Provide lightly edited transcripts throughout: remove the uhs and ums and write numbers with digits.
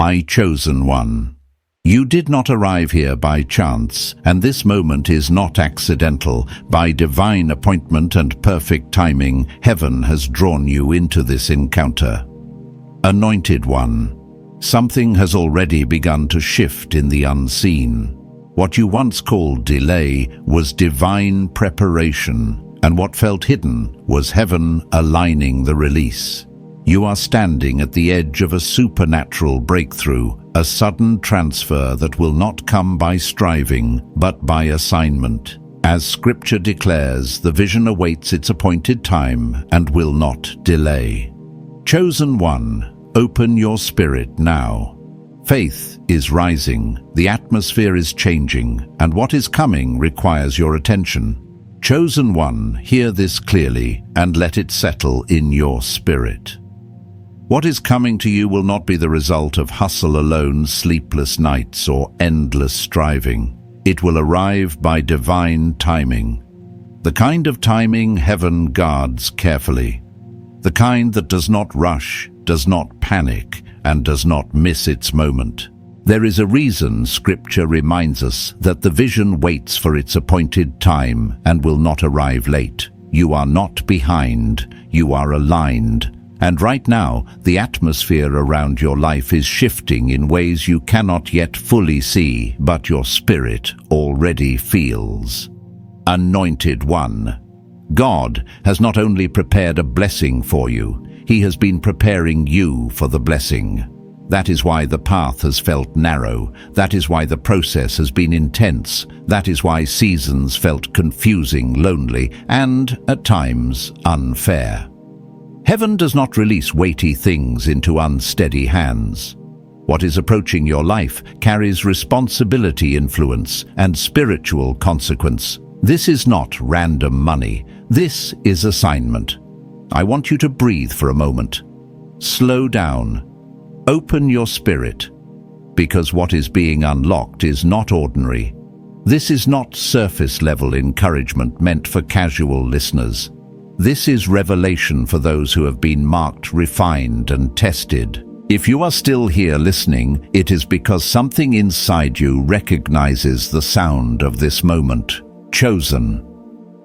My chosen one. You did not arrive here by chance, and this moment is not accidental. By divine appointment and perfect timing, heaven has drawn you into this encounter. Anointed one. Something has already begun to shift in the unseen. What you once called delay was divine preparation, and what felt hidden was heaven aligning the release. You are standing at the edge of a supernatural breakthrough, a sudden transfer that will not come by striving, but by assignment. As Scripture declares, the vision awaits its appointed time and will not delay. Chosen one, open your spirit now. Faith is rising, the atmosphere is changing, and what is coming requires your attention. Chosen one, hear this clearly and let it settle in your spirit. What is coming to you will not be the result of hustle alone, sleepless nights, or endless striving. It will arrive by divine timing. The kind of timing heaven guards carefully. The kind that does not rush, does not panic, and does not miss its moment. There is a reason Scripture reminds us that the vision waits for its appointed time and will not arrive late. You are not behind, you are aligned. And right now, the atmosphere around your life is shifting in ways you cannot yet fully see, but your spirit already feels. Anointed one. God has not only prepared a blessing for you, He has been preparing you for the blessing. That is why the path has felt narrow. That is why the process has been intense. That is why seasons felt confusing, lonely, and, at times, unfair. Heaven does not release weighty things into unsteady hands. What is approaching your life carries responsibility, influence, and spiritual consequence. This is not random money. This is assignment. I want you to breathe for a moment. Slow down. Open your spirit, because what is being unlocked is not ordinary. This is not surface-level encouragement meant for casual listeners. This is revelation for those who have been marked, refined, and tested. If you are still here listening, it is because something inside you recognizes the sound of this moment. Chosen.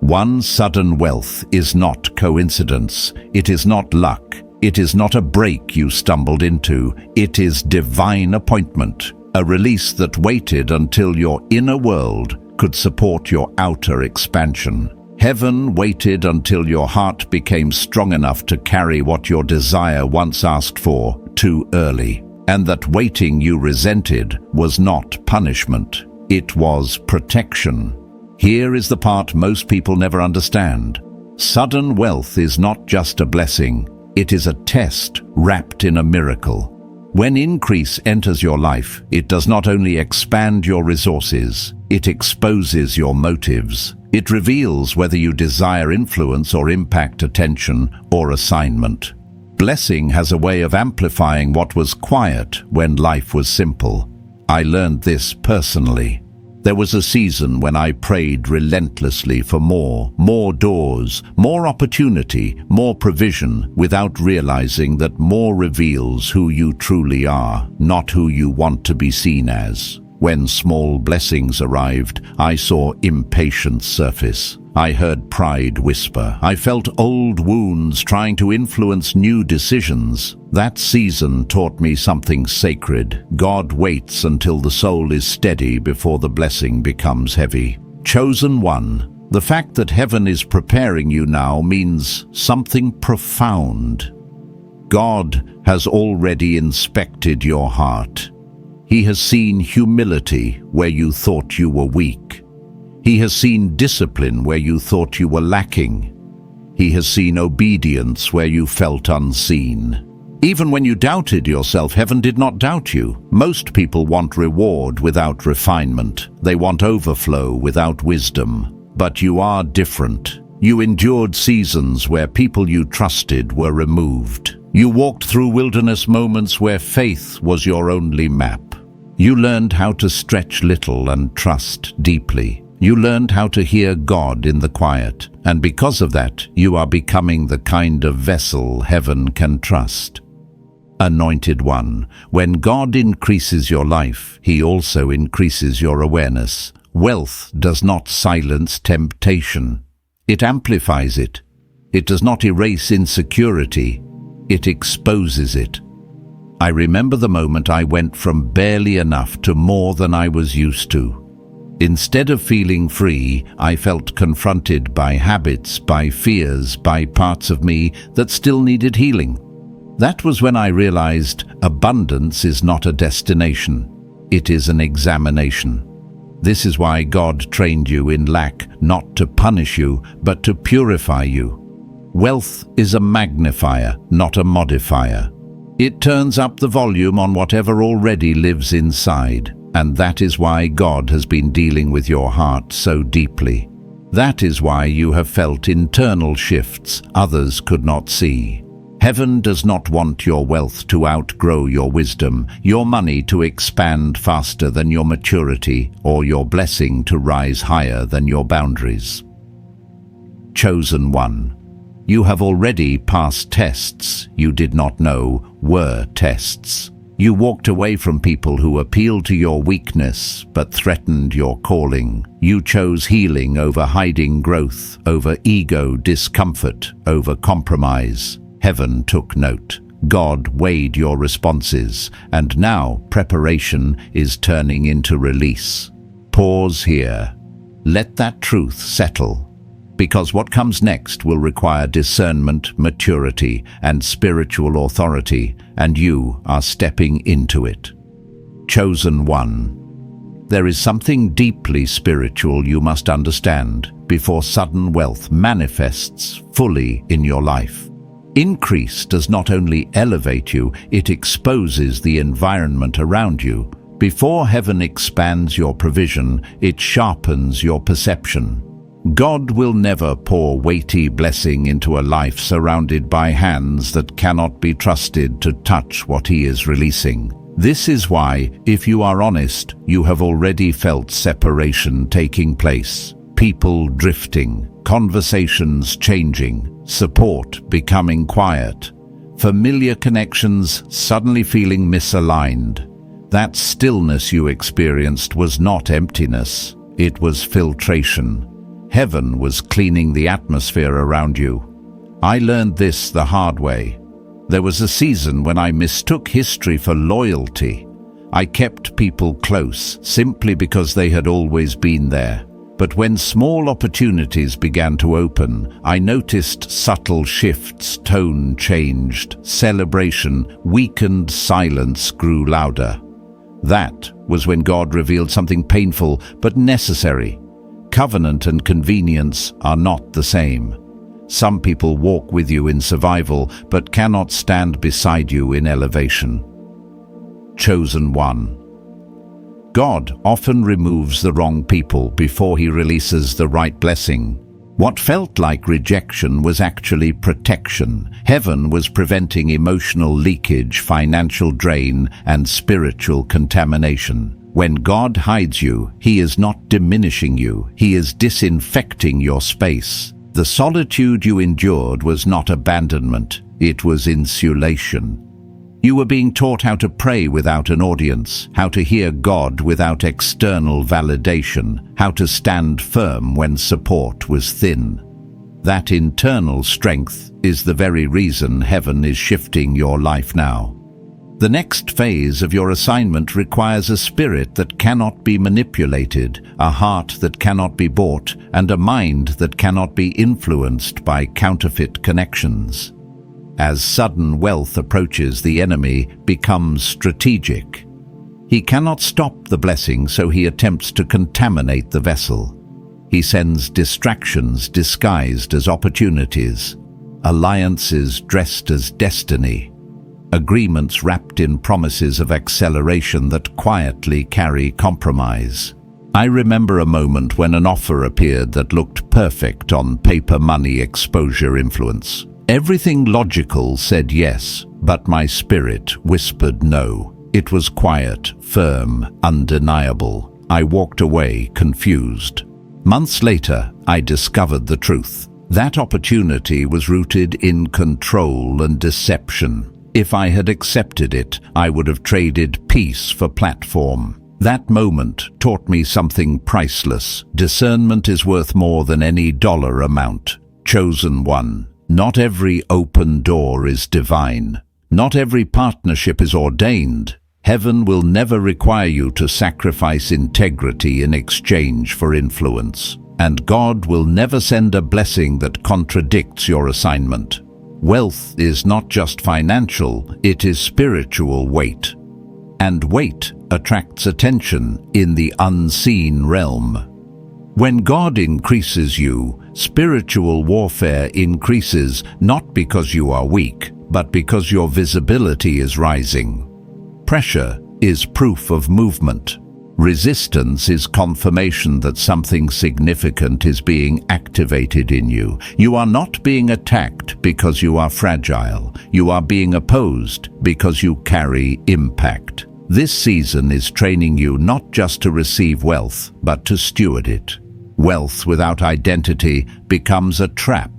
One sudden wealth is not coincidence. It is not luck. It is not a break you stumbled into. It is divine appointment, a release that waited until your inner world could support your outer expansion. Heaven waited until your heart became strong enough to carry what your desire once asked for too early. And that waiting you resented was not punishment. It was protection. Here is the part most people never understand. Sudden wealth is not just a blessing. It is a test wrapped in a miracle. When increase enters your life, it does not only expand your resources, it exposes your motives. It reveals whether you desire influence or impact, attention or assignment. Blessing has a way of amplifying what was quiet when life was simple. I learned this personally. There was a season when I prayed relentlessly for more doors, more opportunity, more provision, without realizing that more reveals who you truly are, not who you want to be seen as. When small blessings arrived, I saw impatience surface. I heard pride whisper. I felt old wounds trying to influence new decisions. That season taught me something sacred. God waits until the soul is steady before the blessing becomes heavy. Chosen one, the fact that heaven is preparing you now means something profound. God has already inspected your heart. He has seen humility where you thought you were weak. He has seen discipline where you thought you were lacking. He has seen obedience where you felt unseen. Even when you doubted yourself, heaven did not doubt you. Most people want reward without refinement. They want overflow without wisdom. But you are different. You endured seasons where people you trusted were removed. You walked through wilderness moments where faith was your only map. You learned how to stretch little and trust deeply. You learned how to hear God in the quiet, and because of that, you are becoming the kind of vessel heaven can trust. Anointed one, when God increases your life, He also increases your awareness. Wealth does not silence temptation. It amplifies it. It does not erase insecurity. It exposes it. I remember the moment I went from barely enough to more than I was used to. Instead of feeling free, I felt confronted by habits, by fears, by parts of me that still needed healing. That was when I realized abundance is not a destination. It is an examination. This is why God trained you in lack, not to punish you, but to purify you. Wealth is a magnifier, not a modifier. It turns up the volume on whatever already lives inside, and that is why God has been dealing with your heart so deeply. That is why you have felt internal shifts others could not see. Heaven does not want your wealth to outgrow your wisdom, your money to expand faster than your maturity, or your blessing to rise higher than your boundaries. Chosen one. You have already passed tests you did not know were tests. You walked away from people who appealed to your weakness but threatened your calling. You chose healing over hiding growth, over ego discomfort, over compromise. Heaven took note. God weighed your responses, and now preparation is turning into release. Pause here. Let that truth settle, because what comes next will require discernment, maturity, and spiritual authority, and you are stepping into it. Chosen one. There is something deeply spiritual you must understand before sudden wealth manifests fully in your life. Increase does not only elevate you, it exposes the environment around you. Before heaven expands your provision, it sharpens your perception. God will never pour weighty blessing into a life surrounded by hands that cannot be trusted to touch what He is releasing. This is why, if you are honest, you have already felt separation taking place. People drifting, conversations changing, support becoming quiet, familiar connections suddenly feeling misaligned. That stillness you experienced was not emptiness, it was filtration. Heaven was cleaning the atmosphere around you. I learned this the hard way. There was a season when I mistook history for loyalty. I kept people close simply because they had always been there. But when small opportunities began to open, I noticed subtle shifts. Tone changed, celebration weakened, silence grew louder. That was when God revealed something painful but necessary. Covenant and convenience are not the same. Some people walk with you in survival but cannot stand beside you in elevation. Chosen one. God often removes the wrong people before He releases the right blessing. What felt like rejection was actually protection. Heaven was preventing emotional leakage, financial drain, and spiritual contamination. When God hides you, He is not diminishing you, He is disinfecting your space. The solitude you endured was not abandonment, it was insulation. You were being taught how to pray without an audience, how to hear God without external validation, how to stand firm when support was thin. That internal strength is the very reason heaven is shifting your life now. The next phase of your assignment requires a spirit that cannot be manipulated, a heart that cannot be bought, and a mind that cannot be influenced by counterfeit connections. As sudden wealth approaches, the enemy becomes strategic. He cannot stop the blessing, so he attempts to contaminate the vessel. He sends distractions disguised as opportunities, alliances dressed as destiny, agreements wrapped in promises of acceleration that quietly carry compromise. I remember a moment when an offer appeared that looked perfect on paper, money, exposure, influence. Everything logical said yes, but my spirit whispered no. It was quiet, firm, undeniable. I walked away, confused. Months later, I discovered the truth. That opportunity was rooted in control and deception. If I had accepted it, I would have traded peace for platform. That moment taught me something priceless. Discernment is worth more than any dollar amount. Chosen one. Not every open door is divine. Not every partnership is ordained. Heaven will never require you to sacrifice integrity in exchange for influence. And God will never send a blessing that contradicts your assignment. Wealth is not just financial, it is spiritual weight. And weight attracts attention in the unseen realm. When God increases you, spiritual warfare increases not because you are weak, but because your visibility is rising. Pressure is proof of movement. Resistance is confirmation that something significant is being activated in you. You are not being attacked because you are fragile. You are being opposed because you carry impact. This season is training you not just to receive wealth, but to steward it. Wealth without identity becomes a trap.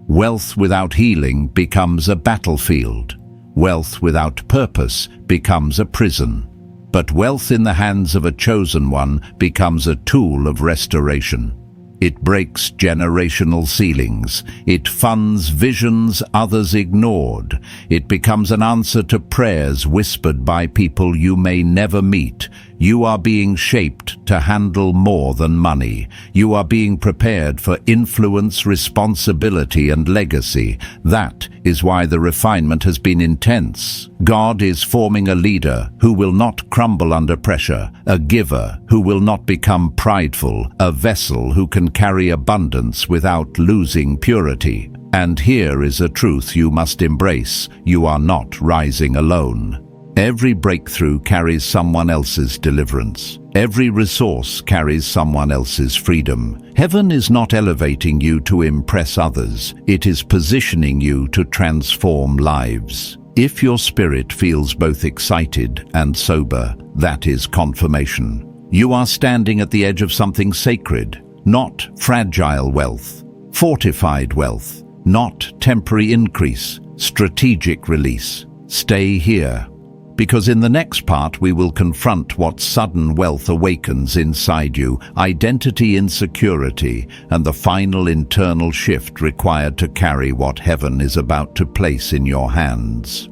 Wealth without healing becomes a battlefield. Wealth without purpose becomes a prison. But wealth in the hands of a chosen one becomes a tool of restoration. It breaks generational ceilings. It funds visions others ignored. It becomes an answer to prayers whispered by people you may never meet. You are being shaped to handle more than money. You are being prepared for influence, responsibility, and legacy. That is why the refinement has been intense. God is forming a leader who will not crumble under pressure, a giver who will not become prideful, a vessel who can carry abundance without losing purity. And here is a truth you must embrace: you are not rising alone. Every breakthrough carries someone else's deliverance. Every resource carries someone else's freedom. Heaven is not elevating you to impress others. It is positioning you to transform lives. If your spirit feels both excited and sober, that is confirmation. You are standing at the edge of something sacred, not fragile wealth, fortified wealth, not temporary increase, strategic release. Stay here, because in the next part we will confront what sudden wealth awakens inside you, identity insecurity, and the final internal shift required to carry what heaven is about to place in your hands.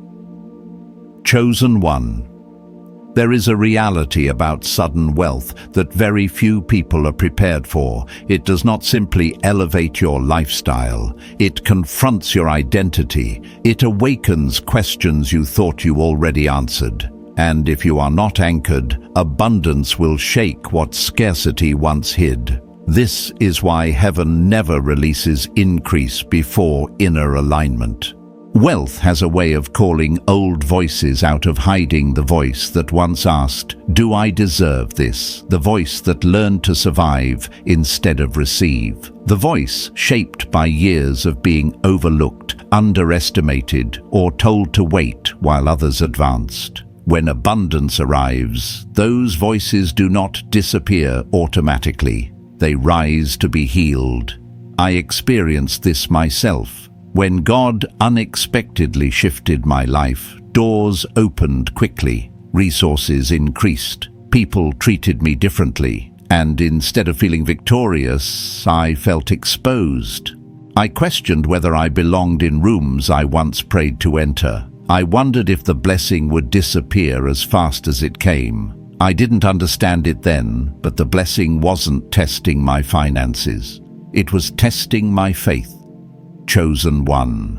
Chosen one. There is a reality about sudden wealth that very few people are prepared for. It does not simply elevate your lifestyle. It confronts your identity. It awakens questions you thought you already answered. And if you are not anchored, abundance will shake what scarcity once hid. This is why heaven never releases increase before inner alignment. Wealth has a way of calling old voices out of hiding. The voice that once asked, "Do I deserve this?" The voice that learned to survive instead of receive. The voice shaped by years of being overlooked, underestimated, or told to wait while others advanced. When abundance arrives, those voices do not disappear automatically. They rise to be healed. I experienced this myself. When God unexpectedly shifted my life, doors opened quickly, resources increased, people treated me differently, and instead of feeling victorious, I felt exposed. I questioned whether I belonged in rooms I once prayed to enter. I wondered if the blessing would disappear as fast as it came. I didn't understand it then, but the blessing wasn't testing my finances. It was testing my faith. Chosen one.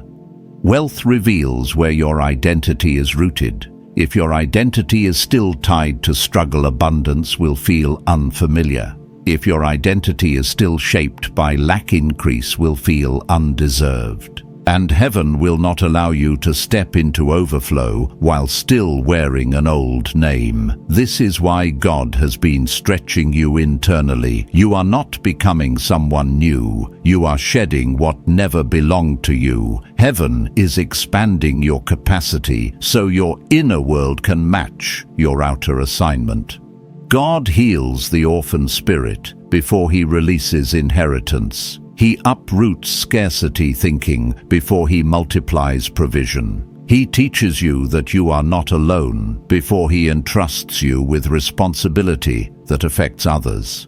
Wealth reveals where your identity is rooted. If your identity is still tied to struggle, abundance will feel unfamiliar. If your identity is still shaped by lack, increase will feel undeserved. And heaven will not allow you to step into overflow while still wearing an old name. This is why God has been stretching you internally. You are not becoming someone new. You are shedding what never belonged to you. Heaven is expanding your capacity so your inner world can match your outer assignment. God heals the orphan spirit before he releases inheritance. He uproots scarcity thinking before he multiplies provision. He teaches you that you are not alone before he entrusts you with responsibility that affects others.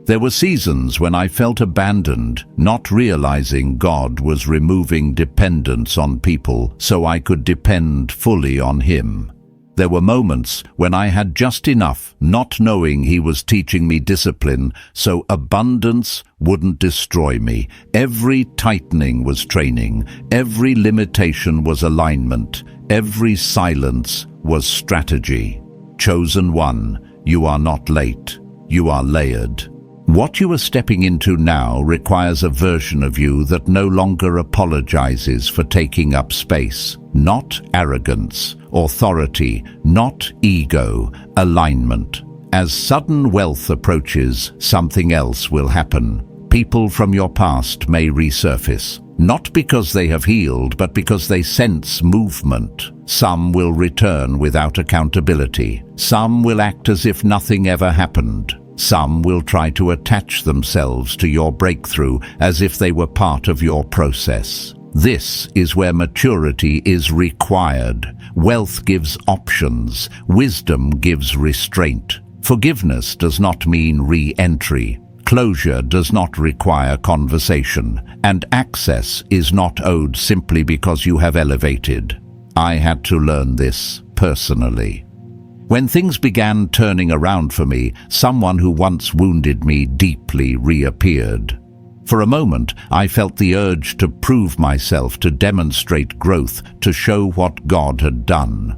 There were seasons when I felt abandoned, not realizing God was removing dependence on people so I could depend fully on him. There were moments when I had just enough, not knowing he was teaching me discipline so abundance wouldn't destroy me. Every tightening was training, every limitation was alignment, every silence was strategy. Chosen one, you are not late, you are layered. What you are stepping into now requires a version of you that no longer apologizes for taking up space. Not arrogance, authority, not ego, alignment. As sudden wealth approaches, something else will happen. People from your past may resurface, not because they have healed, but because they sense movement. Some will return without accountability. Some will act as if nothing ever happened. Some will try to attach themselves to your breakthrough as if they were part of your process. This is where maturity is required. Wealth gives options. Wisdom gives restraint. Forgiveness does not mean re-entry. Closure does not require conversation. And access is not owed simply because you have elevated. I had to learn this personally. When things began turning around for me, someone who once wounded me deeply reappeared. For a moment, I felt the urge to prove myself, to demonstrate growth, to show what God had done.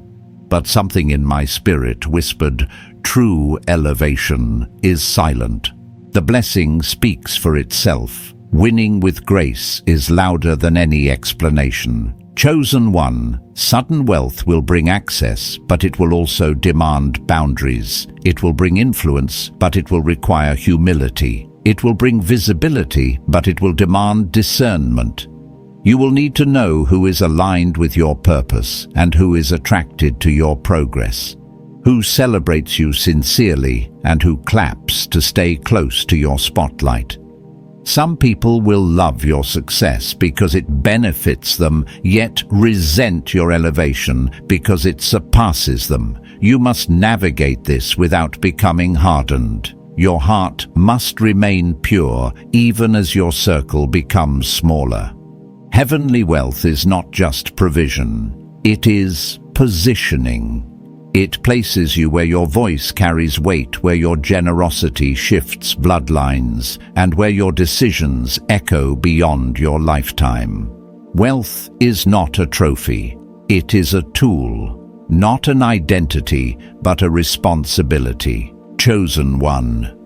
But something in my spirit whispered, true elevation is silent. The blessing speaks for itself. Winning with grace is louder than any explanation. Chosen one, sudden wealth will bring access, but it will also demand boundaries. It will bring influence, but it will require humility. It will bring visibility, but it will demand discernment. You will need to know who is aligned with your purpose and who is attracted to your progress, who celebrates you sincerely and who claps to stay close to your spotlight. Some people will love your success because it benefits them, yet resent your elevation because it surpasses them. You must navigate this without becoming hardened. Your heart must remain pure even as your circle becomes smaller. Heavenly wealth is not just provision, it is positioning. It places you where your voice carries weight, where your generosity shifts bloodlines, and where your decisions echo beyond your lifetime. Wealth is not a trophy. It is a tool, not an identity, but a responsibility. Chosen one.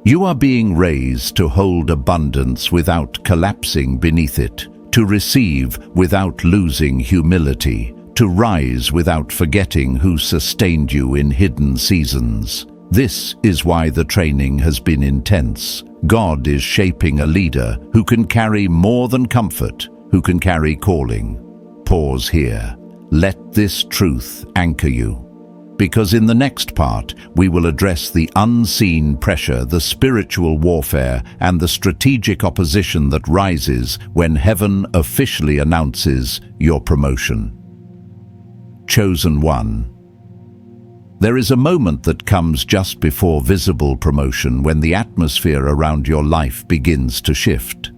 You are being raised to hold abundance without collapsing beneath it, to receive without losing humility, to rise without forgetting who sustained you in hidden seasons. This is why the training has been intense. God is shaping a leader who can carry more than comfort, who can carry calling. Pause here. Let this truth anchor you. Because in the next part, we will address the unseen pressure, the spiritual warfare, and the strategic opposition that rises when heaven officially announces your promotion. Chosen one. There is a moment that comes just before visible promotion when the atmosphere around your life begins to shift.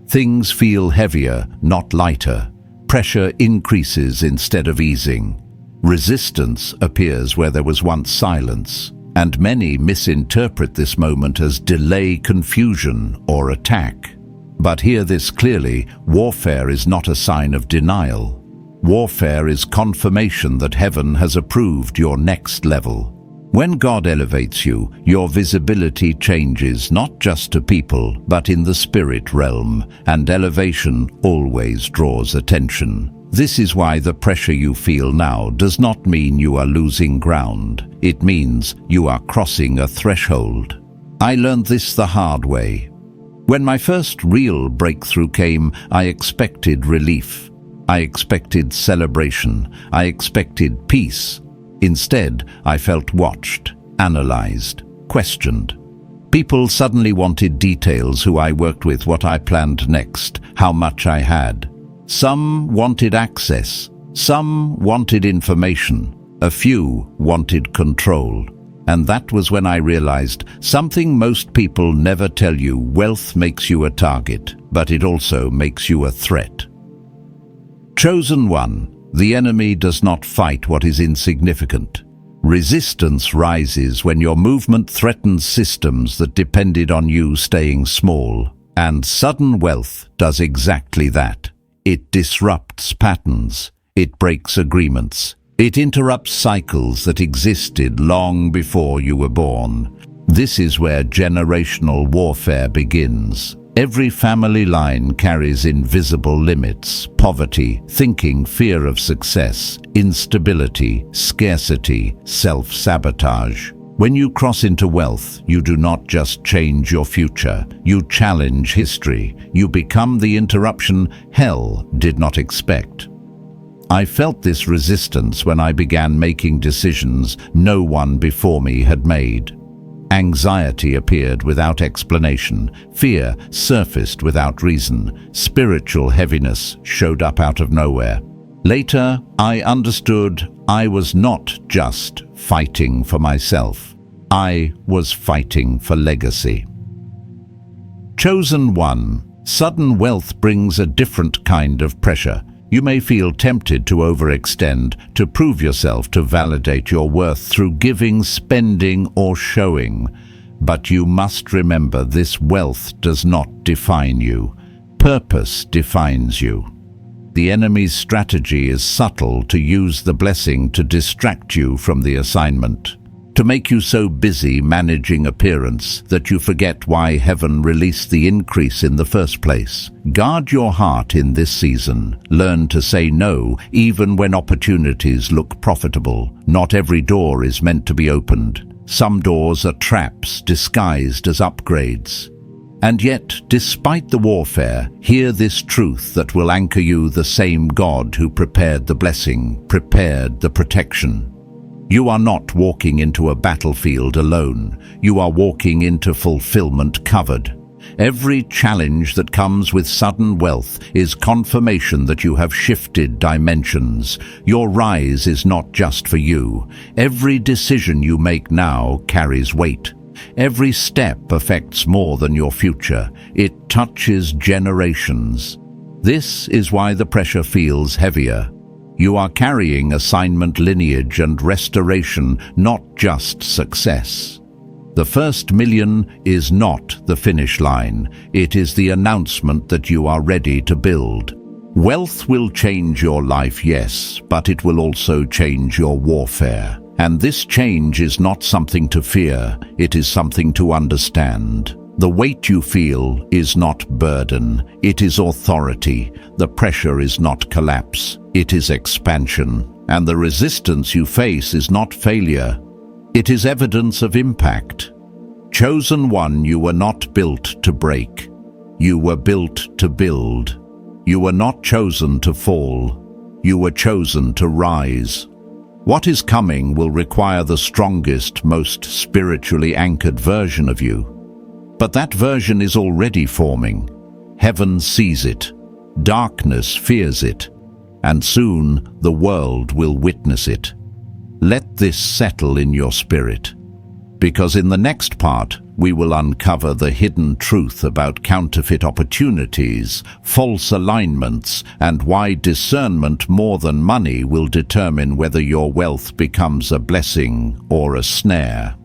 Things feel heavier, not lighter. Pressure increases instead of easing. Resistance appears where there was once silence, and many misinterpret this moment as delay, confusion, or attack. But hear this clearly, warfare is not a sign of denial. Warfare is confirmation that heaven has approved your next level. When God elevates you, your visibility changes not just to people, but in the spirit realm, and elevation always draws attention. This is why the pressure you feel now does not mean you are losing ground. It means you are crossing a threshold. I learned this the hard way. When my first real breakthrough came, I expected relief. I expected celebration. I expected peace. Instead, I felt watched, analyzed, questioned. People suddenly wanted details: who I worked with, what I planned next, how much I had. Some wanted access. Some wanted information, a few wanted control. And that was when I realized something most people never tell you: wealth makes you a target, but it also makes you a threat. Chosen one, the enemy does not fight what is insignificant. Resistance rises when your movement threatens systems that depended on you staying small. And sudden wealth does exactly that. It disrupts patterns. It breaks agreements. It interrupts cycles that existed long before you were born. This is where generational warfare begins. Every family line carries invisible limits: poverty, thinking, fear of success, instability, scarcity, self-sabotage. When you cross into wealth, you do not just change your future, you challenge history. You become the interruption hell did not expect. I felt this resistance when I began making decisions no one before me had made. Anxiety appeared without explanation. Fear surfaced without reason. Spiritual heaviness showed up out of nowhere. Later, I understood I was not just fighting for myself. I was fighting for legacy. Chosen one, sudden wealth brings a different kind of pressure. You may feel tempted to overextend, to prove yourself, to validate your worth through giving, spending, or showing. But you must remember, this wealth does not define you. Purpose defines you. The enemy's strategy is subtle: to use the blessing to distract you from the assignment, to make you so busy managing appearance that you forget why heaven released the increase in the first place. Guard your heart in this season. Learn to say no, even when opportunities look profitable. Not every door is meant to be opened. Some doors are traps disguised as upgrades. And yet, despite the warfare, hear this truth that will anchor you: the same God who prepared the blessing, prepared the protection. You are not walking into a battlefield alone. You are walking into fulfillment covered. Every challenge that comes with sudden wealth is confirmation that you have shifted dimensions. Your rise is not just for you. Every decision you make now carries weight. Every step affects more than your future. It touches generations. This is why the pressure feels heavier. You are carrying assignment, lineage, and restoration, not just success. The first million is not the finish line. It is the announcement that you are ready to build. Wealth will change your life, yes, but it will also change your warfare. And this change is not something to fear, it is something to understand. The weight you feel is not burden, it is authority. The pressure is not collapse, it is expansion. And the resistance you face is not failure, it is evidence of impact. Chosen one, you were not built to break. You were built to build. You were not chosen to fall. You were chosen to rise. What is coming will require the strongest, most spiritually anchored version of you. But that version is already forming. Heaven sees it. Darkness fears it. And soon the world will witness it. Let this settle in your spirit. Because in the next part, we will uncover the hidden truth about counterfeit opportunities, false alignments, and why discernment more than money will determine whether your wealth becomes a blessing or a snare.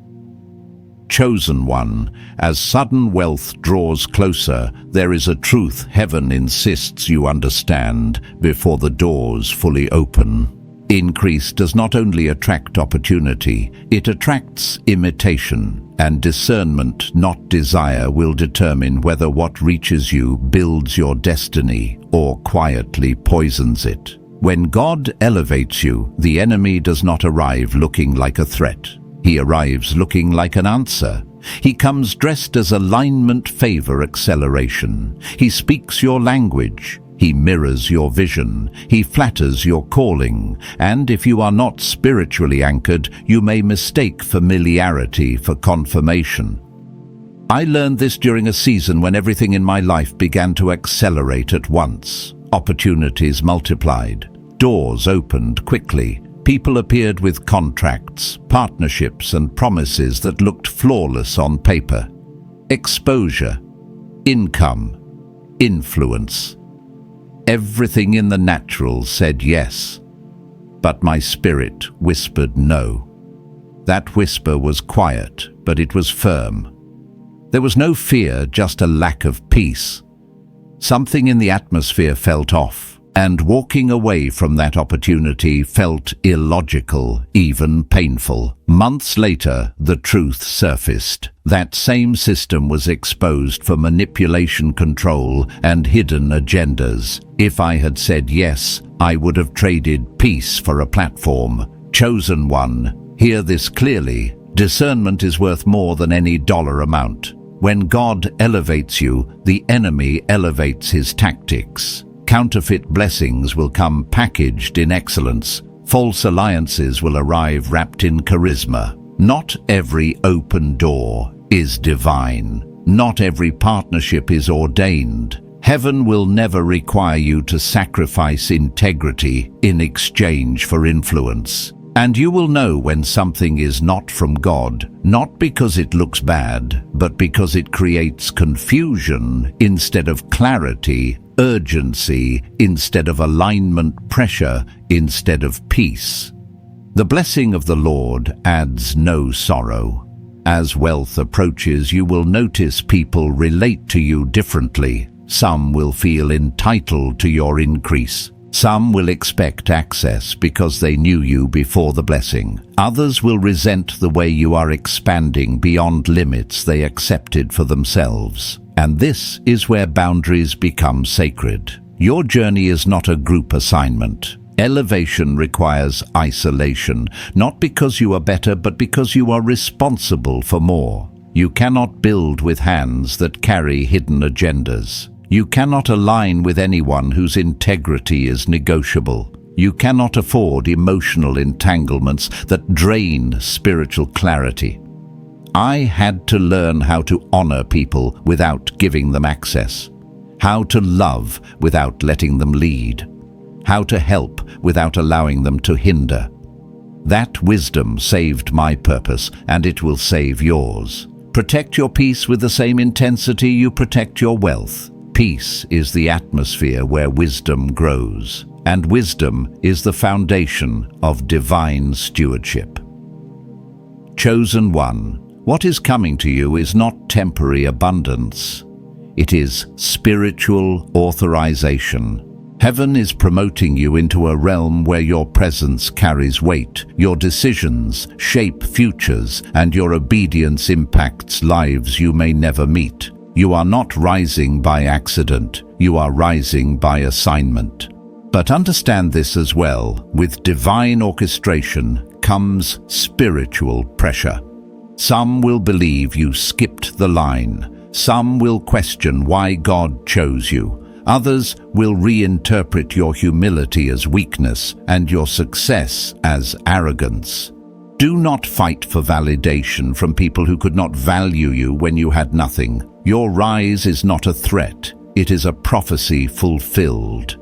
Chosen one, as sudden wealth draws closer, there is a truth heaven insists you understand before the doors fully open. Increase does not only attract opportunity, it attracts imitation, and discernment, not desire, will determine whether what reaches you builds your destiny or quietly poisons it. When God elevates you, the enemy does not arrive looking like a threat. He arrives looking like an answer. He comes dressed as alignment, favor, acceleration. He speaks your language. He mirrors your vision. He flatters your calling. And if you are not spiritually anchored, you may mistake familiarity for confirmation. I learned this during a season when everything in my life began to accelerate at once. Opportunities multiplied. doors opened quickly. People appeared with contracts, partnerships, and promises that looked flawless on paper. Exposure, income, influence. Everything in the natural said yes, but my spirit whispered no. That whisper was quiet, but it was firm. There was no fear, just a lack of peace. Something in the atmosphere felt off, and walking away from that opportunity felt illogical, even painful. Months later, the truth surfaced. That same system was exposed for manipulation, control, and hidden agendas. If I had said yes, I would have traded peace for a platform. Chosen one, hear this clearly. Discernment is worth more than any dollar amount. When God elevates you, the enemy elevates his tactics. Counterfeit blessings will come packaged in excellence. False alliances will arrive wrapped in charisma. Not every open door is divine. Not every partnership is ordained. Heaven will never require you to sacrifice integrity in exchange for influence. And you will know when something is not from God, not because it looks bad, but because it creates confusion instead of clarity, urgency instead of alignment, pressure instead of peace. The blessing of the Lord adds no sorrow. As wealth approaches, you will notice people relate to you differently. Some will feel entitled to your increase. Some will expect access because they knew you before the blessing. Others will resent the way you are expanding beyond limits they accepted for themselves. And this is where boundaries become sacred. Your journey is not a group assignment. Elevation requires isolation, not because you are better, but because you are responsible for more. You cannot build with hands that carry hidden agendas. You cannot align with anyone whose integrity is negotiable. You cannot afford emotional entanglements that drain spiritual clarity. I had to learn how to honor people without giving them access, how to love without letting them lead, how to help without allowing them to hinder. That wisdom saved my purpose, and it will save yours. Protect your peace with the same intensity you protect your wealth. Peace is the atmosphere where wisdom grows, and wisdom is the foundation of divine stewardship. Chosen one, what is coming to you is not temporary abundance. It is spiritual authorization. Heaven is promoting you into a realm where your presence carries weight, your decisions shape futures, and your obedience impacts lives you may never meet. You are not rising by accident, you are rising by assignment. But understand this as well, with divine orchestration comes spiritual pressure. Some will believe you skipped the line. Some will question why God chose you. Others will reinterpret your humility as weakness and your success as arrogance. Do not fight for validation from people who could not value you when you had nothing. Your rise is not a threat, it is a prophecy fulfilled.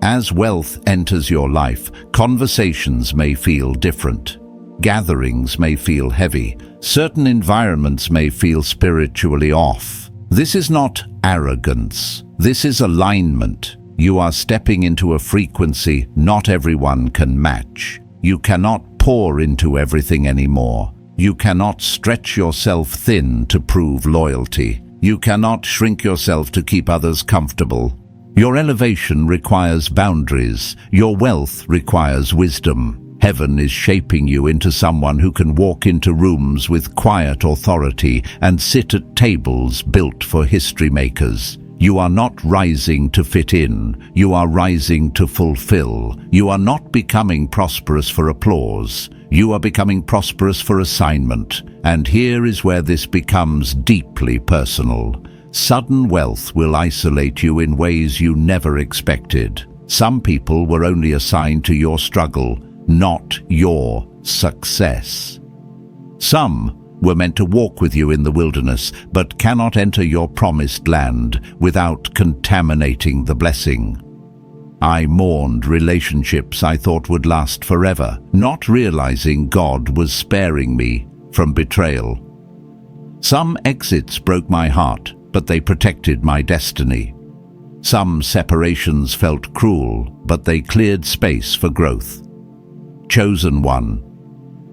As wealth enters your life, conversations may feel different. Gatherings may feel heavy. Certain environments may feel spiritually off. This is not arrogance. This is alignment. You are stepping into a frequency not everyone can match. You cannot pour into everything anymore. You cannot stretch yourself thin to prove loyalty. You cannot shrink yourself to keep others comfortable. Your elevation requires boundaries. Your wealth requires wisdom. Heaven is shaping you into someone who can walk into rooms with quiet authority and sit at tables built for history makers. You are not rising to fit in. You are rising to fulfill. You are not becoming prosperous for applause. You are becoming prosperous for assignment. And here is where this becomes deeply personal. Sudden wealth will isolate you in ways you never expected. Some people were only assigned to your struggle, not your success. Some were meant to walk with you in the wilderness, but cannot enter your promised land without contaminating the blessing. I mourned relationships I thought would last forever, not realizing God was sparing me from betrayal. Some exits broke my heart, but they protected my destiny. Some separations felt cruel, but they cleared space for growth. Chosen one.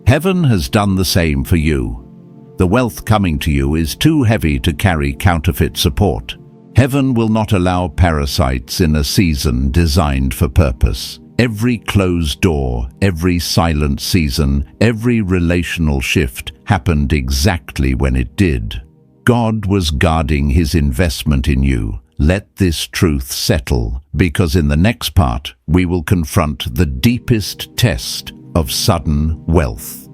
Heaven has done the same for you. The wealth coming to you is too heavy to carry counterfeit support. Heaven will not allow parasites in a season designed for purpose. Every closed door, every silent season, every relational shift happened exactly when it did. God was guarding his investment in you. Let this truth settle, because in the next part, we will confront the deepest test of sudden wealth.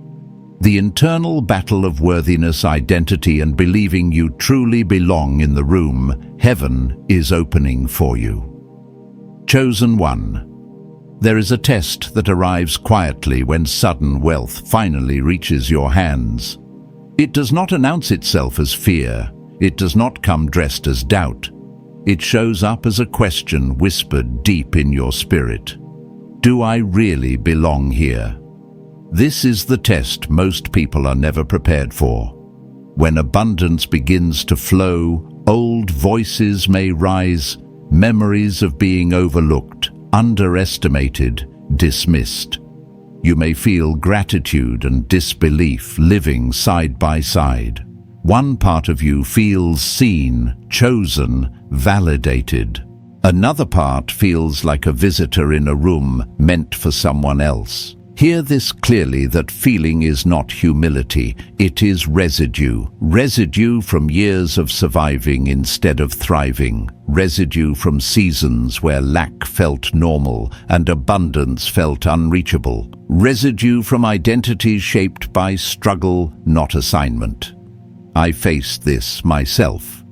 The internal battle of worthiness, identity, and believing you truly belong in the room heaven is opening for you. Chosen one. There is a test that arrives quietly when sudden wealth finally reaches your hands. It does not announce itself as fear. It does not come dressed as doubt. It shows up as a question whispered deep in your spirit. Do I really belong here? This is the test most people are never prepared for. When abundance begins to flow, old voices may rise, memories of being overlooked, underestimated, dismissed. You may feel gratitude and disbelief living side by side. One part of you feels seen, chosen, validated. Another part feels like a visitor in a room meant for someone else. Hear this clearly, that feeling is not humility, it is residue. Residue from years of surviving instead of thriving. Residue from seasons where lack felt normal and abundance felt unreachable. Residue from identities shaped by struggle, not assignment. I faced this myself.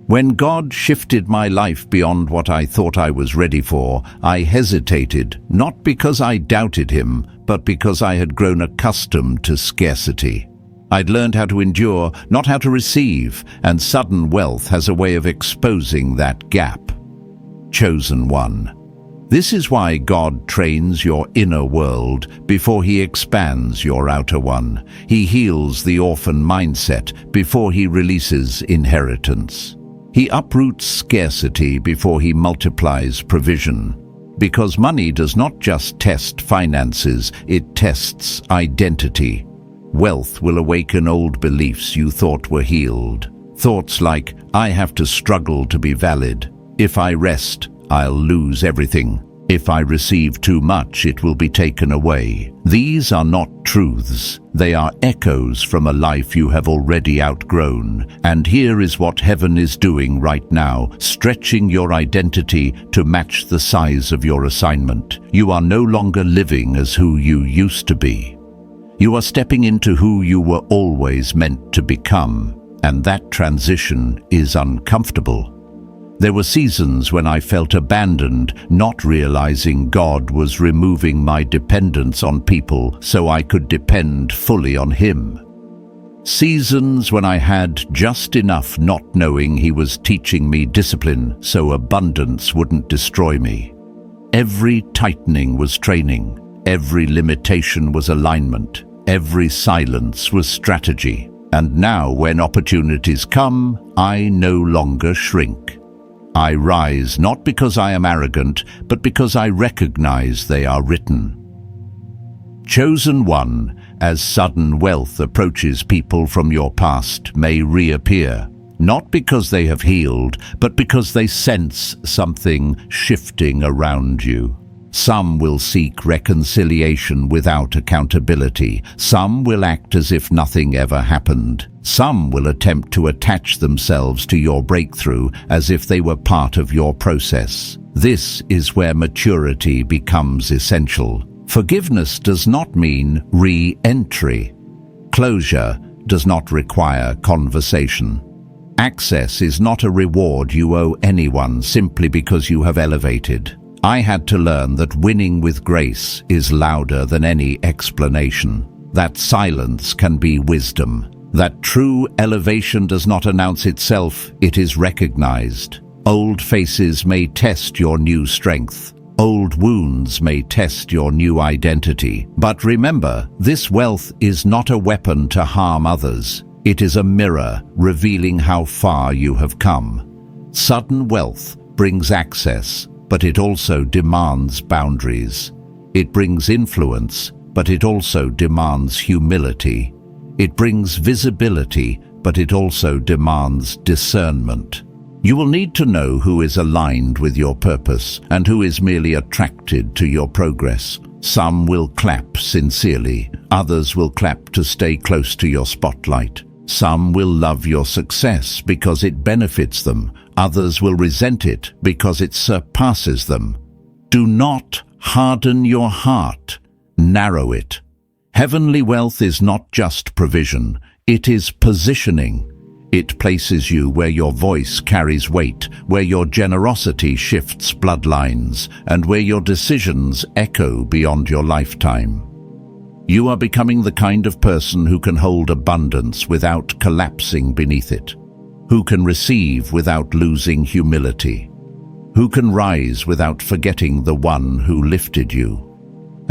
When God shifted my life beyond what I thought I was ready for, I hesitated, not because I doubted him, but because I had grown accustomed to scarcity. I'd learned how to endure, not how to receive, and sudden wealth has a way of exposing that gap. Chosen one. This is why God trains your inner world before he expands your outer one. He heals the orphan mindset before he releases inheritance. He uproots scarcity before he multiplies provision. Because money does not just test finances, it tests identity. Wealth will awaken old beliefs you thought were healed. Thoughts like, I have to struggle to be valid. If I rest, I'll lose everything. If I receive too much, it will be taken away. These are not truths. They are echoes from a life you have already outgrown. And here is what heaven is doing right now, stretching your identity to match the size of your assignment. You are no longer living as who you used to be. You are stepping into who you were always meant to become. And that transition is uncomfortable. There were seasons when I felt abandoned, not realizing God was removing my dependence on people so I could depend fully on him. Seasons when I had just enough, not knowing he was teaching me discipline so abundance wouldn't destroy me. Every tightening was training. Every limitation was alignment. Every silence was strategy. And now when opportunities come, I no longer shrink. I rise not because I am arrogant, but because I recognize they are written. Chosen one, as sudden wealth approaches, people from your past may reappear, not because they have healed, but because they sense something shifting around you. Some will seek reconciliation without accountability. Some will act as if nothing ever happened. Some will attempt to attach themselves to your breakthrough as if they were part of your process. This is where maturity becomes essential. Forgiveness does not mean re-entry. Closure does not require conversation. Access is not a reward you owe anyone simply because you have elevated. I had to learn that winning with grace is louder than any explanation. That silence can be wisdom. That true elevation does not announce itself, it is recognized. Old faces may test your new strength. Old wounds may test your new identity. But remember, this wealth is not a weapon to harm others. It is a mirror revealing how far you have come. Sudden wealth brings access, but it also demands boundaries. It brings influence, but it also demands humility. It brings visibility, but it also demands discernment. You will need to know who is aligned with your purpose and who is merely attracted to your progress. Some will clap sincerely, others will clap to stay close to your spotlight. Some will love your success because it benefits them, others will resent it because it surpasses them. Do not harden your heart, narrow it. Heavenly wealth is not just provision, it is positioning. It places you where your voice carries weight, where your generosity shifts bloodlines, and where your decisions echo beyond your lifetime. You are becoming the kind of person who can hold abundance without collapsing beneath it, who can receive without losing humility, who can rise without forgetting the one who lifted you.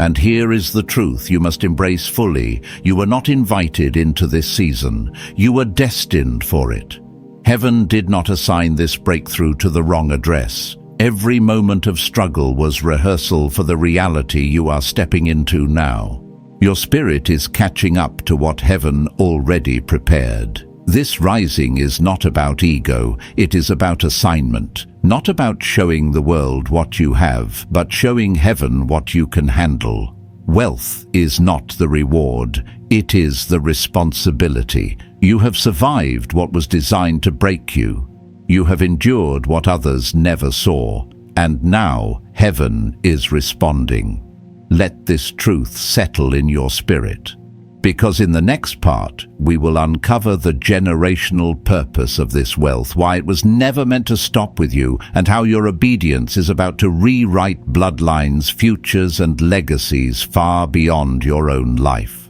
And here is the truth you must embrace fully. You were not invited into this season. You were destined for it. Heaven did not assign this breakthrough to the wrong address. Every moment of struggle was rehearsal for the reality you are stepping into now. Your spirit is catching up to what heaven already prepared. This rising is not about ego, it is about assignment. Not about showing the world what you have, but showing heaven what you can handle. Wealth is not the reward, it is the responsibility. You have survived what was designed to break you. You have endured what others never saw. And now heaven is responding. Let this truth settle in your spirit. Because in the next part, we will uncover the generational purpose of this wealth, why it was never meant to stop with you, and how your obedience is about to rewrite bloodlines, futures, and legacies far beyond your own life.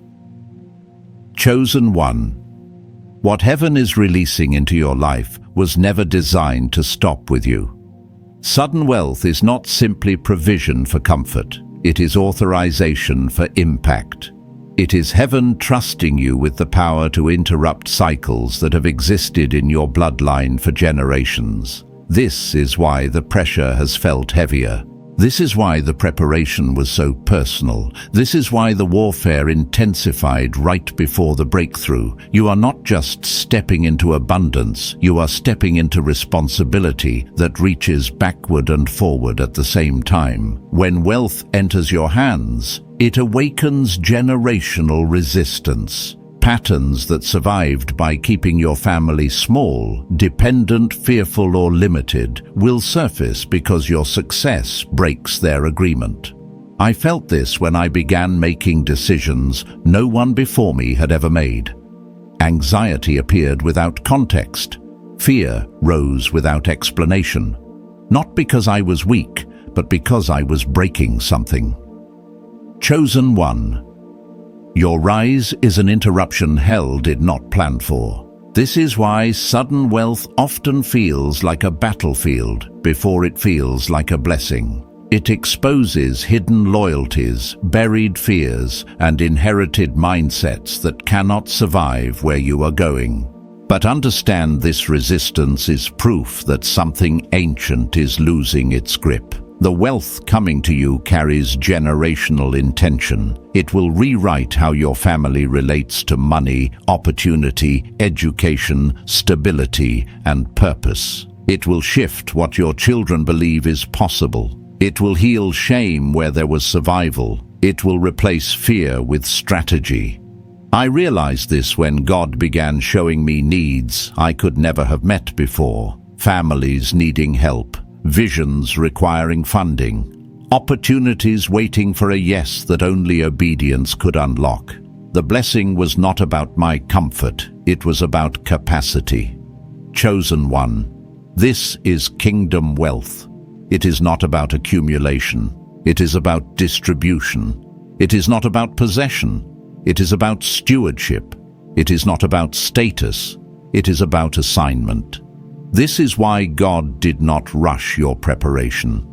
Chosen one. What heaven is releasing into your life was never designed to stop with you. Sudden wealth is not simply provision for comfort, it is authorization for impact. It is heaven trusting you with the power to interrupt cycles that have existed in your bloodline for generations. This is why the pressure has felt heavier. This is why the preparation was so personal. This is why the warfare intensified right before the breakthrough. You are not just stepping into abundance, you are stepping into responsibility that reaches backward and forward at the same time. When wealth enters your hands, it awakens generational resistance. Patterns that survived by keeping your family small, dependent, fearful, or limited will surface because your success breaks their agreement. I felt this when I began making decisions no one before me had ever made. Anxiety appeared without context. Fear rose without explanation. Not because I was weak, but because I was breaking something. Chosen one. Your rise is an interruption hell did not plan for. This is why sudden wealth often feels like a battlefield before it feels like a blessing. It exposes hidden loyalties, buried fears, and inherited mindsets that cannot survive where you are going. But understand this resistance is proof that something ancient is losing its grip. The wealth coming to you carries generational intention. It will rewrite how your family relates to money, opportunity, education, stability, and purpose. It will shift what your children believe is possible. It will heal shame where there was survival. It will replace fear with strategy. I realized this when God began showing me needs I could never have met before. Families needing help. Visions requiring funding, opportunities waiting for a yes that only obedience could unlock. The blessing was not about my comfort, it was about capacity. Chosen one. This is kingdom wealth. It is not about accumulation, it is about distribution. It is not about possession, it is about stewardship. It is not about status, it is about assignment. This is why God did not rush your preparation.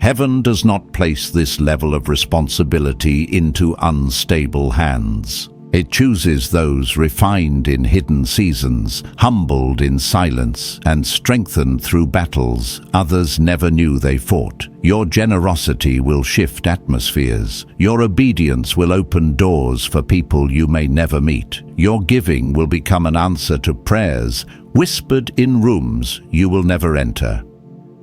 Heaven does not place this level of responsibility into unstable hands. It chooses those refined in hidden seasons, humbled in silence, and strengthened through battles others never knew they fought. Your generosity will shift atmospheres. Your obedience will open doors for people you may never meet. Your giving will become an answer to prayers whispered in rooms you will never enter.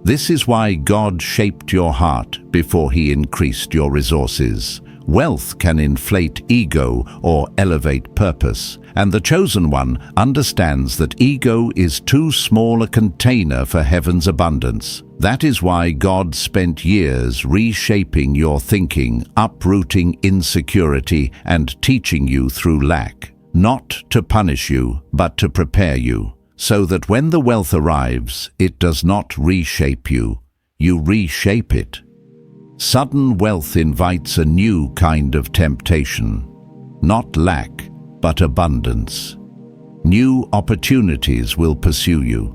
This is why God shaped your heart before He increased your resources. Wealth can inflate ego or elevate purpose, and the chosen one understands that ego is too small a container for heaven's abundance. That is why God spent years reshaping your thinking, uprooting insecurity, and teaching you through lack, not to punish you, but to prepare you, so that when the wealth arrives, it does not reshape you, you reshape it. Sudden wealth invites a new kind of temptation, not lack, but abundance. New opportunities will pursue you.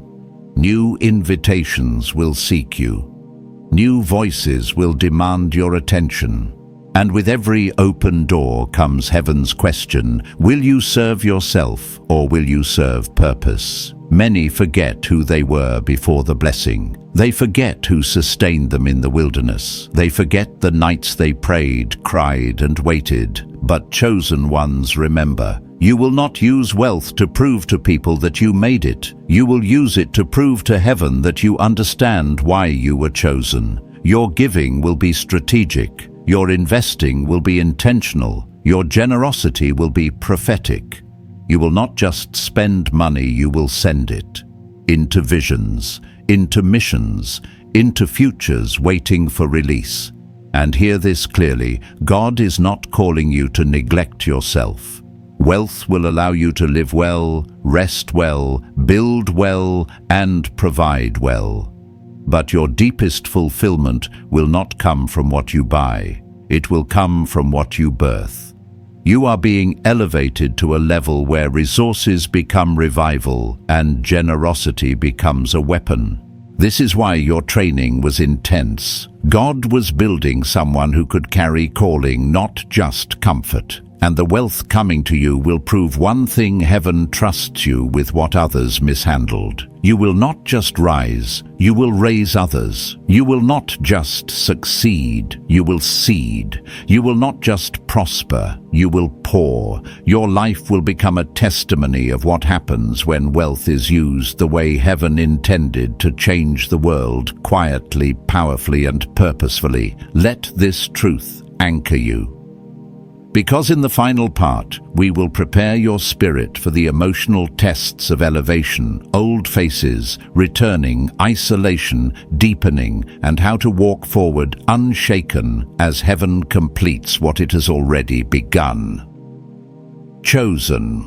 New invitations will seek you. New voices will demand your attention. And with every open door comes heaven's question, will you serve yourself or will you serve purpose? Many forget who they were before the blessing. They forget who sustained them in the wilderness. They forget the nights they prayed, cried, and waited. But chosen ones remember, you will not use wealth to prove to people that you made it. You will use it to prove to heaven that you understand why you were chosen. Your giving will be strategic. Your investing will be intentional. Your generosity will be prophetic. You will not just spend money, you will send it into visions, into missions, into futures waiting for release. And hear this clearly, God is not calling you to neglect yourself. Wealth will allow you to live well, rest well, build well, and provide well. But your deepest fulfillment will not come from what you buy. It will come from what you birth. You are being elevated to a level where resources become revival and generosity becomes a weapon. This is why your training was intense. God was building someone who could carry calling, not just comfort. And the wealth coming to you will prove one thing: heaven trusts you with what others mishandled. You will not just rise, you will raise others. You will not just succeed, you will seed. You will not just prosper, you will pour. Your life will become a testimony of what happens when wealth is used the way heaven intended to change the world, quietly, powerfully, and purposefully. Let this truth anchor you. Because in the final part, we will prepare your spirit for the emotional tests of elevation, old faces, returning, isolation, deepening, and how to walk forward unshaken as heaven completes what it has already begun. Chosen.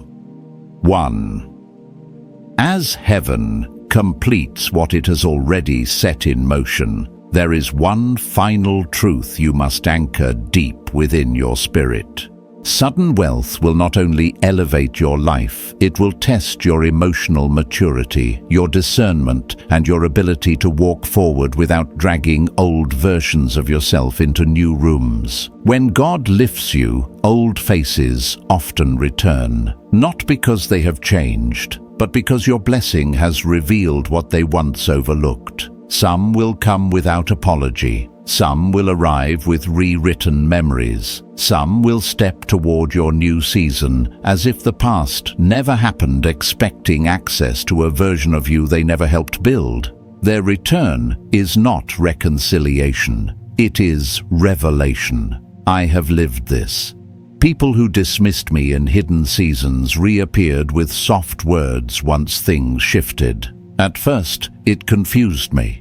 1. As heaven completes what it has already set in motion, there is one final truth you must anchor deep within your spirit. Sudden wealth will not only elevate your life, it will test your emotional maturity, your discernment, and your ability to walk forward without dragging old versions of yourself into new rooms. When God lifts you, old faces often return, not because they have changed, but because your blessing has revealed what they once overlooked. Some will come without apology. Some will arrive with rewritten memories. Some will step toward your new season as if the past never happened, expecting access to a version of you they never helped build. Their return is not reconciliation. It is revelation. I have lived this. People who dismissed me in hidden seasons reappeared with soft words once things shifted. At first, it confused me.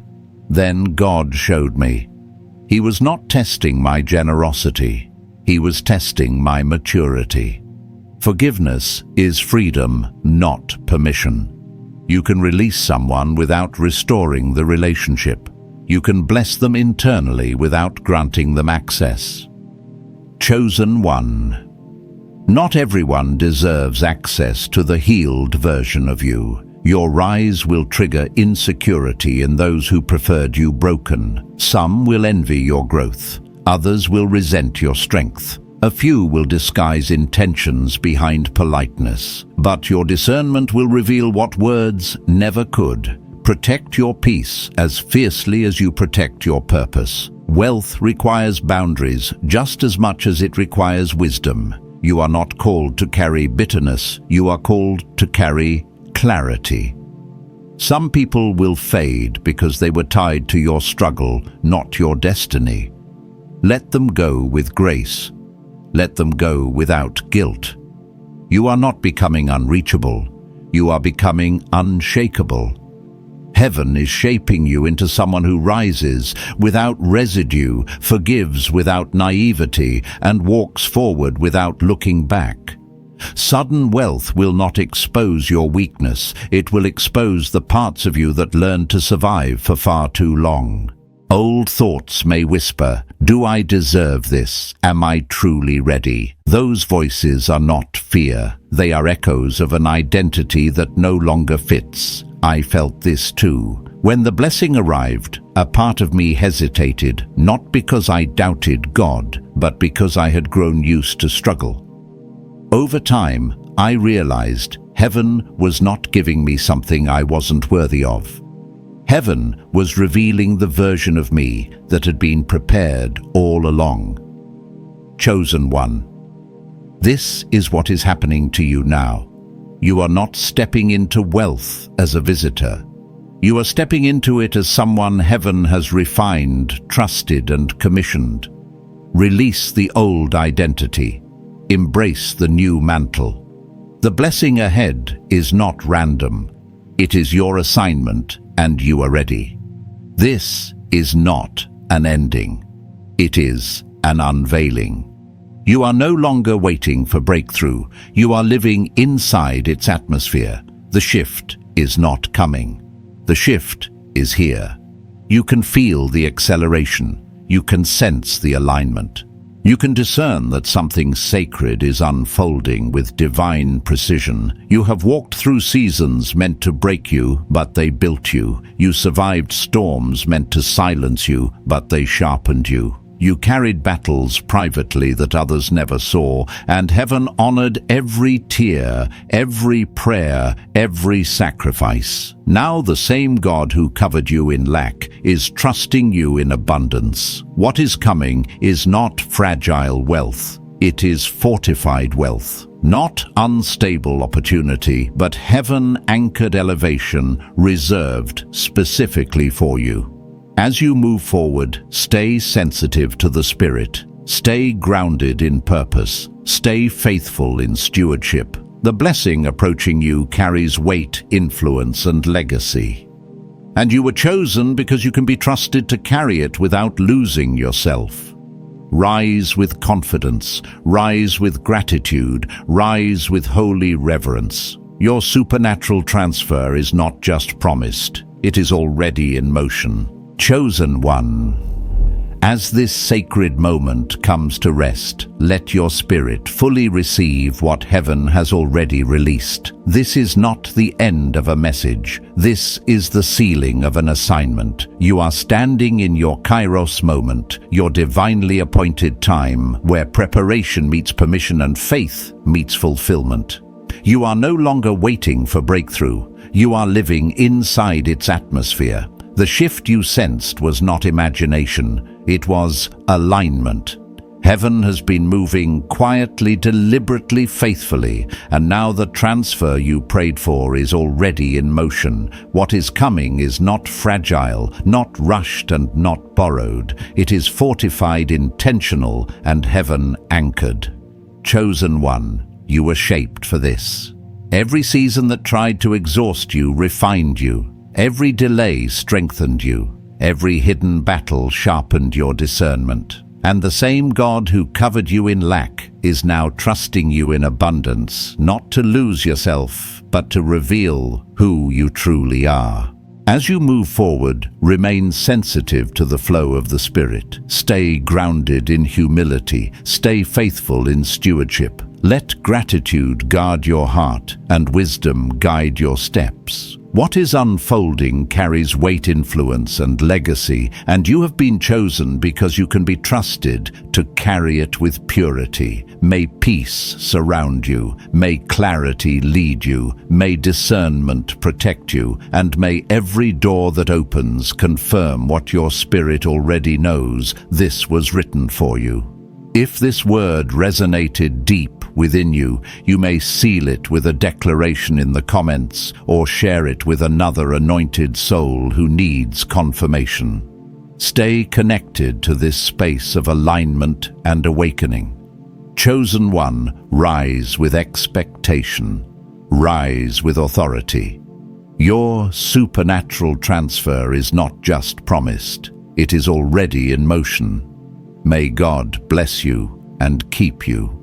Then God showed me. He was not testing my generosity. He was testing my maturity. Forgiveness is freedom, not permission. You can release someone without restoring the relationship. You can bless them internally without granting them access. Chosen one. Not everyone deserves access to the healed version of you. Your rise will trigger insecurity in those who preferred you broken. Some will envy your growth. Others will resent your strength. A few will disguise intentions behind politeness. But your discernment will reveal what words never could. Protect your peace as fiercely as you protect your purpose. Wealth requires boundaries just as much as it requires wisdom. You are not called to carry bitterness. You are called to carry clarity. Some people will fade because they were tied to your struggle, not your destiny. Let them go with grace. Let them go without guilt. You are not becoming unreachable. You are becoming unshakable. Heaven is shaping you into someone who rises without residue, forgives without naivety, and walks forward without looking back. Sudden wealth will not expose your weakness. It will expose the parts of you that learned to survive for far too long. Old thoughts may whisper, "Do I deserve this? Am I truly ready?" Those voices are not fear. They are echoes of an identity that no longer fits. I felt this too. When the blessing arrived, a part of me hesitated, not because I doubted God, but because I had grown used to struggle. Over time, I realized heaven was not giving me something I wasn't worthy of. Heaven was revealing the version of me that had been prepared all along. Chosen one. This is what is happening to you now. You are not stepping into wealth as a visitor. You are stepping into it as someone heaven has refined, trusted, and commissioned. Release the old identity. Embrace the new mantle. The blessing ahead is not random. It is your assignment, and you are ready. This is not an ending. It is an unveiling. You are no longer waiting for breakthrough. You are living inside its atmosphere. The shift is not coming. The shift is here. You can feel the acceleration. You can sense the alignment. You can discern that something sacred is unfolding with divine precision. You have walked through seasons meant to break you, but they built you. You survived storms meant to silence you, but they sharpened you. You carried battles privately that others never saw, and heaven honored every tear, every prayer, every sacrifice. Now the same God who covered you in lack is trusting you in abundance. What is coming is not fragile wealth. It is fortified wealth. Not unstable opportunity, but heaven-anchored elevation reserved specifically for you. As you move forward, stay sensitive to the Spirit. Stay grounded in purpose. Stay faithful in stewardship. The blessing approaching you carries weight, influence, and legacy. And you were chosen because you can be trusted to carry it without losing yourself. Rise with confidence. Rise with gratitude. Rise with holy reverence. Your supernatural transfer is not just promised. It is already in motion. Chosen one. As this sacred moment comes to rest, let your spirit fully receive what heaven has already released. This is not the end of a message. This is the sealing of an assignment. You are standing in your Kairos moment, your divinely appointed time, where preparation meets permission and faith meets fulfillment. You are no longer waiting for breakthrough. You are living inside its atmosphere. The shift you sensed was not imagination, it was alignment. Heaven has been moving quietly, deliberately, faithfully, and now the transfer you prayed for is already in motion. What is coming is not fragile, not rushed, and not borrowed. It is fortified, intentional, and heaven-anchored. Chosen one, you were shaped for this. Every season that tried to exhaust you refined you. Every delay strengthened you. Every hidden battle sharpened your discernment. And the same God who covered you in lack is now trusting you in abundance, not to lose yourself, but to reveal who you truly are. As you move forward, remain sensitive to the flow of the Spirit. Stay grounded in humility. Stay faithful in stewardship. Let gratitude guard your heart and wisdom guide your steps. What is unfolding carries weight, influence, and legacy, and you have been chosen because you can be trusted to carry it with purity. May peace surround you, may clarity lead you, may discernment protect you, and may every door that opens confirm what your spirit already knows. This was written for you. If this word resonated deep within you, you may seal it with a declaration in the comments or share it with another anointed soul who needs confirmation. Stay connected to this space of alignment and awakening. Chosen one, rise with expectation. Rise with authority. Your supernatural transfer is not just promised, it is already in motion. May God bless you and keep you.